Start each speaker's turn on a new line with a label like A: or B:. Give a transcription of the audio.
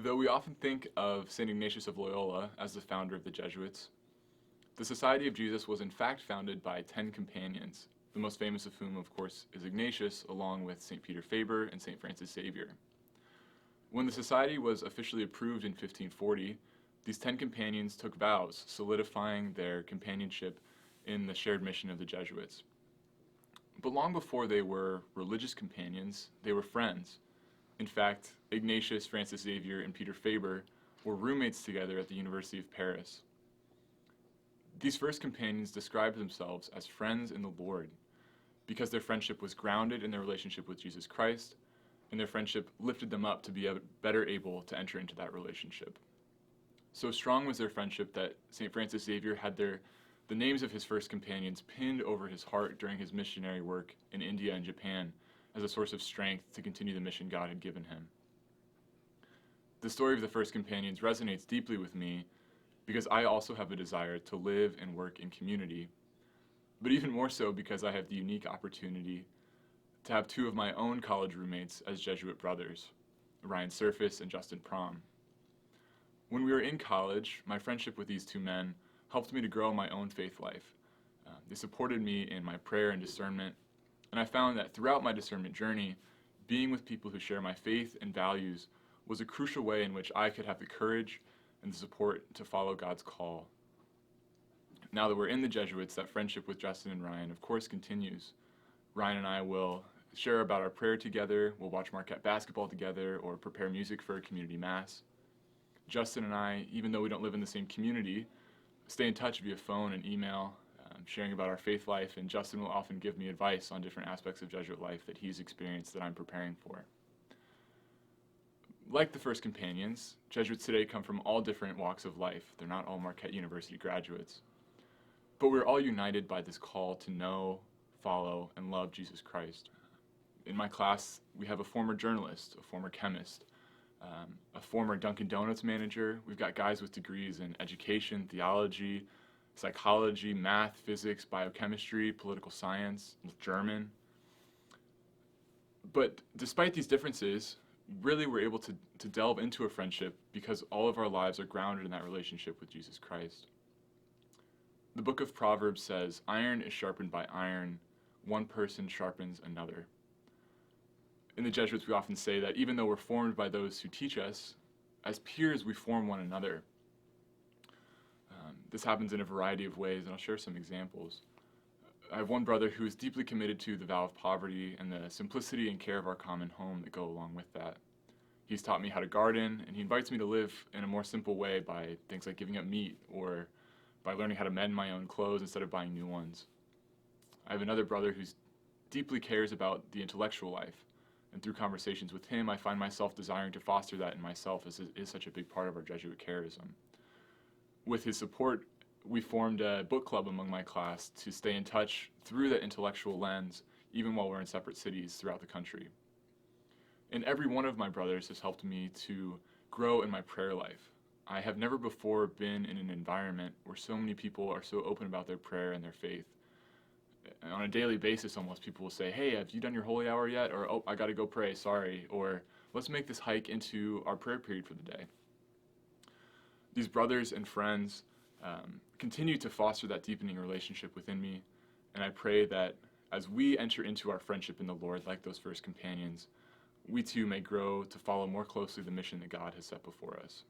A: Though we often think of St. Ignatius of Loyola as the founder of the Jesuits, the Society of Jesus was in fact founded by 10 companions, the most famous of whom, of course, is Ignatius, along with St. Peter Faber and St. Francis Xavier. When the society was officially approved in 1540, these 10 companions took vows, solidifying their companionship in the shared mission of the Jesuits. But long before they were religious companions, they were friends. In fact, Ignatius, Francis Xavier, and Peter Faber were roommates together at the University of Paris. These first companions described themselves as friends in the Lord because their friendship was grounded in their relationship with Jesus Christ, and their friendship lifted them up to be better able to enter into that relationship. So strong was their friendship that St. Francis Xavier had the names of his first companions pinned over his heart during his missionary work in India and Japan as a source of strength to continue the mission God had given him. The story of the first companions resonates deeply with me because I also have a desire to live and work in community, but even more so because I have the unique opportunity to have two of my own college roommates as Jesuit brothers, Ryan Surface and Justin Prom. When we were in college, my friendship with these two men helped me to grow my own faith life. They supported me in my prayer and discernment, and I found that throughout my discernment journey, being with people who share my faith and values was a crucial way in which I could have the courage and the support to follow God's call. Now that we're in the Jesuits, that friendship with Justin and Ryan, of course, continues. Ryan and I will share about our prayer together, we'll watch Marquette basketball together, or prepare music for a community mass. Justin and I, even though we don't live in the same community, stay in touch via phone and email, sharing about our faith life, and Justin will often give me advice on different aspects of Jesuit life that he's experienced that I'm preparing for. Like the first companions, Jesuits today come from all different walks of life. They're not all Marquette University graduates. But we're all united by this call to know, follow, and love Jesus Christ. In my class, we have a former journalist, a former chemist, a former Dunkin' Donuts manager. We've got guys with degrees in education, theology, psychology, math, physics, biochemistry, political science, German. But despite these differences, really we're able to delve into a friendship because all of our lives are grounded in that relationship with Jesus Christ. The book of Proverbs says, "Iron is sharpened by iron, one person sharpens another." In the Jesuits, we often say that even though we're formed by those who teach us, as peers, we form one another. This happens in a variety of ways, and I'll share some examples. I have one brother who is deeply committed to the vow of poverty and the simplicity and care of our common home that go along with that. He's taught me how to garden, and he invites me to live in a more simple way by things like giving up meat or by learning how to mend my own clothes instead of buying new ones. I have another brother who deeply cares about the intellectual life, and through conversations with him, I find myself desiring to foster that in myself, as it is such a big part of our Jesuit charism. With his support, we formed a book club among my class to stay in touch through that intellectual lens, even while we're in separate cities throughout the country. And every one of my brothers has helped me to grow in my prayer life. I have never before been in an environment where so many people are so open about their prayer and their faith. On a daily basis, almost, people will say, "Hey, have you done your holy hour yet?" Or, "Oh, I gotta go pray, sorry." Or, "Let's make this hike into our prayer period for the day." These brothers and friends continue to foster that deepening relationship within me, and I pray that as we enter into our friendship in the Lord, like those first companions, we too may grow to follow more closely the mission that God has set before us.